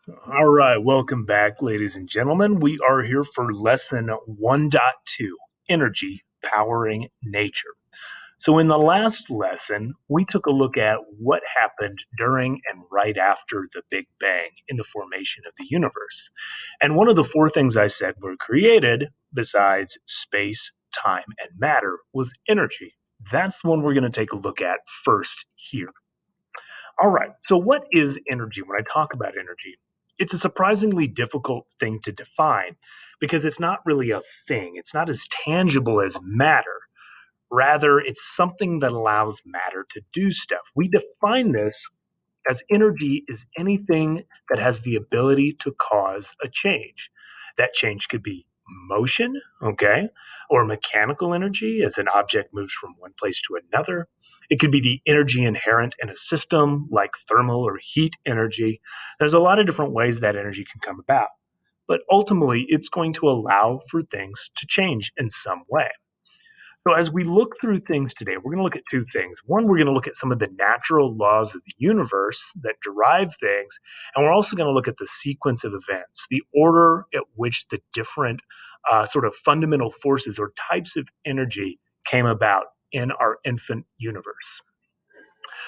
All right, welcome back, ladies and gentlemen. We are here for lesson 1.2, Energy Powering Nature. So, in the last lesson, we took a look at what happened during and right after the Big Bang in the formation of the universe. And one of the four things I said were created, besides space, time, and matter, was energy. That's the one we're going to take a look at first here. All right. So, what is energy? When I talk about energy, it's a surprisingly difficult thing to define because it's not really a thing. It's not as tangible as matter. Rather, it's something that allows matter to do stuff. We define this as energy is anything that has the ability to cause a change. That change could be motion, okay, or mechanical energy as an object moves from one place to another. It could be the energy inherent in a system like thermal or heat energy. There's a lot of different ways that energy can come about, but ultimately it's going to allow for things to change in some way. So, as we look through things today, we're going to look at two things. One, we're going to look at some of the natural laws of the universe that derive things. And we're also going to look at the sequence of events, the order at which the different sort of fundamental forces or types of energy came about in our infant universe.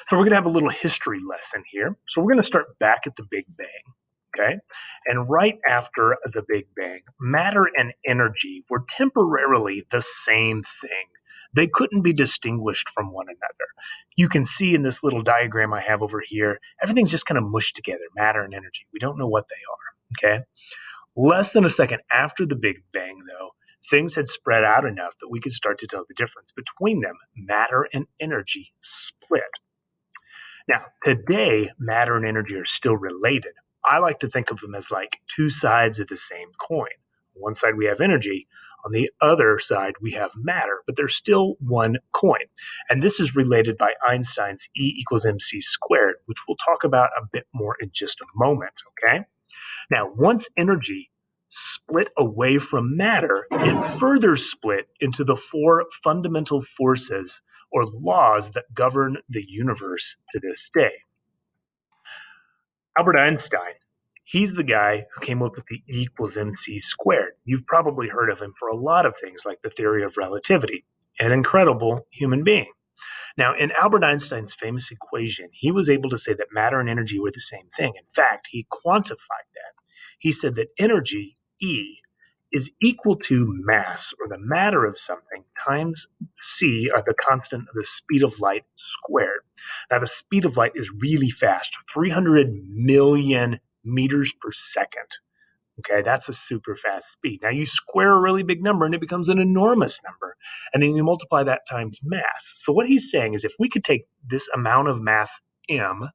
So, we're going to have a little history lesson here. So, we're going to start back at the Big Bang. Okay. And right after the Big Bang, matter and energy were temporarily the same thing. They couldn't be distinguished from one another. You can see in this little diagram I have over here, everything's just kind of mushed together, matter and energy. We don't know what they are. Okay. Less than a second after the Big Bang, though, things had spread out enough that we could start to tell the difference between them. Matter and energy split. Now, today, matter and energy are still related. I like to think of them as like two sides of the same coin. On one side, we have energy. On the other side, we have matter, but they're still one coin. And this is related by Einstein's E equals mc squared, which we'll talk about a bit more in just a moment, okay? Now, once energy split away from matter, it further split into the four fundamental forces or laws that govern the universe to this day. Albert Einstein, he's the guy who came up with the E equals mc squared. You've probably heard of him for a lot of things like the theory of relativity, an incredible human being. Now, in Albert Einstein's famous equation, he was able to say that matter and energy were the same thing. In fact, he quantified that. He said that energy, E, is equal to mass, or the matter of something, times c, or the constant of the speed of light squared. Now, the speed of light is really fast, 300 million meters per second. Okay, that's a super fast speed. Now, you square a really big number and it becomes an enormous number. And then you multiply that times mass. So, what he's saying is if we could take this amount of mass, m,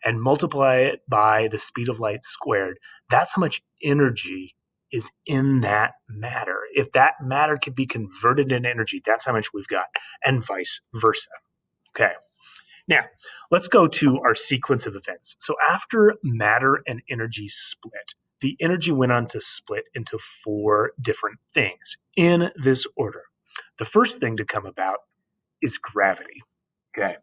and multiply it by the speed of light squared, that's how much energy is in that matter. If that matter could be converted into energy, that's how much we've got, and vice versa. Okay. Now, let's go to our sequence of events. So, after matter and energy split, the energy went on to split into four different things in this order. The first thing to come about is gravity. Okay.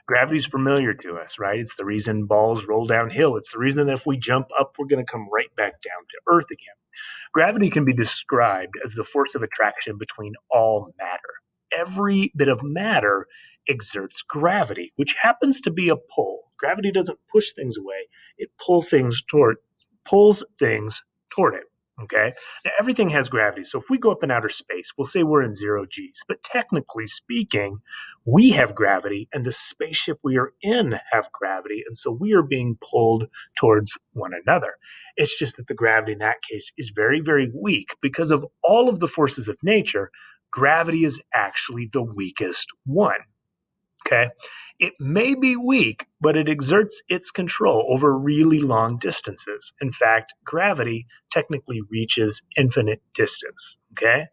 Gravity is familiar to us, right? It's the reason balls roll downhill. It's the reason that if we jump up, we're going to come right back down to Earth again. Gravity can be described as the force of attraction between all matter. Every bit of matter exerts gravity, which happens to be a pull. Gravity doesn't push things away; it pulls things toward it. Okay. Now, everything has gravity. So if we go up in outer space, we'll say we're in 0 Gs. But technically speaking, we have gravity and the spaceship we are in have gravity. And so we are being pulled towards one another. It's just that the gravity in that case is very, very weak because of all of the forces of nature. Gravity is actually the weakest one. Okay. It may be weak, but it exerts its control over really long distances. In fact, gravity technically reaches infinite distance. Okay.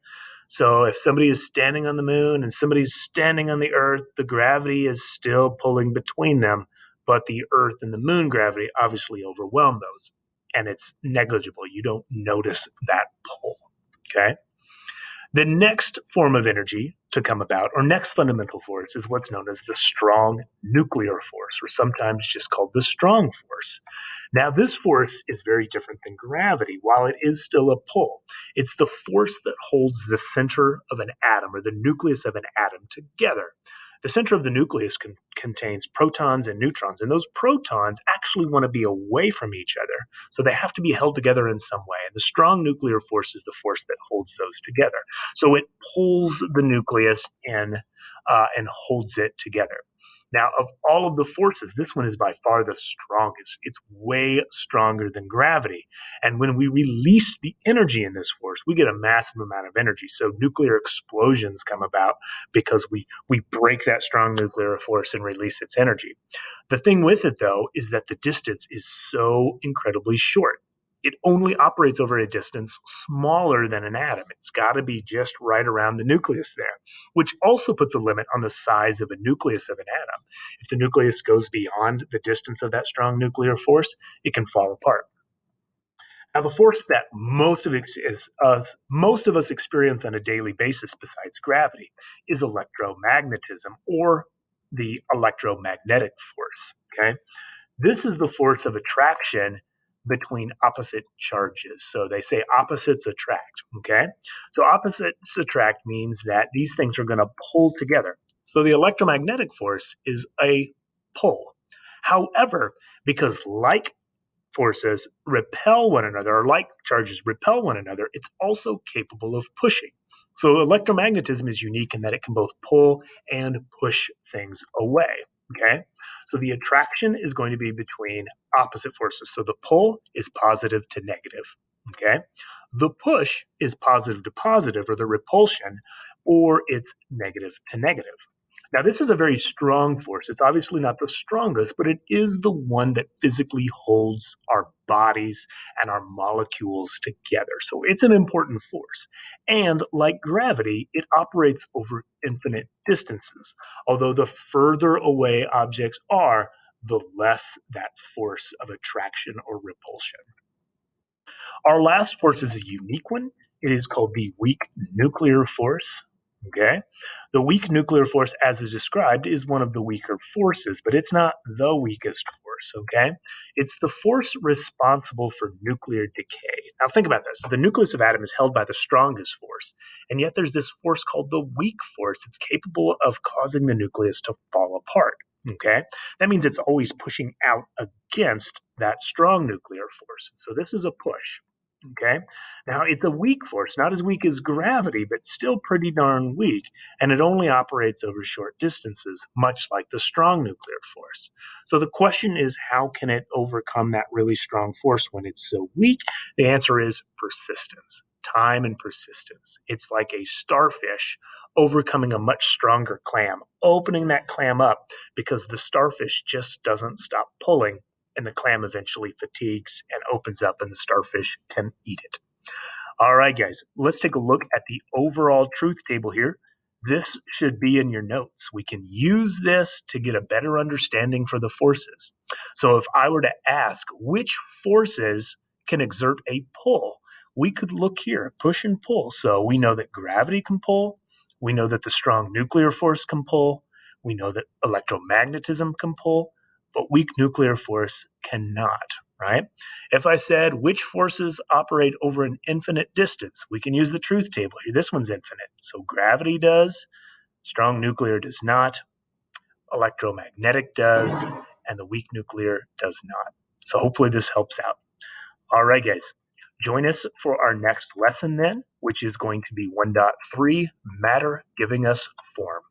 So if somebody is standing on the moon and somebody's standing on the earth, the gravity is still pulling between them, but the earth and the moon gravity obviously overwhelm those. And it's negligible. You don't notice that pull. Okay. The next form of energy to come about, or next fundamental force, is what's known as the strong nuclear force, or sometimes just called the strong force. Now, this force is very different than gravity. While it is still a pull, it's the force that holds the center of an atom, or the nucleus of an atom, together. The center of the nucleus contains protons and neutrons, and those protons actually want to be away from each other, so they have to be held together in some way. And the strong nuclear force is the force that holds those together. So it pulls the nucleus in and holds it together. Now, of all of the forces, this one is by far the strongest. It's way stronger than gravity. And when we release the energy in this force, we get a massive amount of energy. So nuclear explosions come about because we break that strong nuclear force and release its energy. The thing with it, though, is that the distance is so incredibly short. It only operates over a distance smaller than an atom. It's got to be just right around the nucleus there, which also puts a limit on the size of a nucleus of an atom. If the nucleus goes beyond the distance of that strong nuclear force, it can fall apart. Now, the force that most of us experience on a daily basis besides gravity is electromagnetism, or the electromagnetic force. Okay, this is the force of attraction between opposite charges. So they say opposites attract. Okay, so opposites attract means that these things are going to pull together. So the electromagnetic force is a pull. However, because like forces repel one another, or like charges repel one another, it's also capable of pushing. So electromagnetism is unique in that it can both pull and push things away. Okay, so the attraction is going to be between opposite forces. So the pull is positive to negative. Okay, the push is positive to positive, or the repulsion, or it's negative to negative. Now, this is a very strong force. It's obviously not the strongest, but it is the one that physically holds our bodies and our molecules together. So it's an important force. And like gravity, it operates over infinite distances. Although the further away objects are, the less that force of attraction or repulsion. Our last force is a unique one. It is called the weak nuclear force. Okay. The weak nuclear force, as is described, is one of the weaker forces, but it's not the weakest force. Okay. It's the force responsible for nuclear decay. Now, think about this. The nucleus of atom is held by the strongest force, and yet there's this force called the weak force that's capable of causing the nucleus to fall apart. Okay. That means it's always pushing out against that strong nuclear force. So this is a push. Okay. Now, it's a weak force, not as weak as gravity, but still pretty darn weak. And it only operates over short distances, much like the strong nuclear force. So the question is, how can it overcome that really strong force when it's so weak? The answer is persistence, time and persistence. It's like a starfish overcoming a much stronger clam, opening that clam up because the starfish just doesn't stop pulling, and the clam eventually fatigues and opens up, and the starfish can eat it. All right, guys, let's take a look at the overall truth table here. This should be in your notes. We can use this to get a better understanding for the forces. So if I were to ask which forces can exert a pull, we could look here, push and pull. So we know that gravity can pull. We know that the strong nuclear force can pull. We know that electromagnetism can pull, but weak nuclear force cannot, right? If I said which forces operate over an infinite distance, we can use the truth table here. This one's infinite. So gravity does, strong nuclear does not, electromagnetic does, and the weak nuclear does not. So hopefully this helps out. All right, guys. Join us for our next lesson then, which is going to be 1.3, Matter Giving Us Form.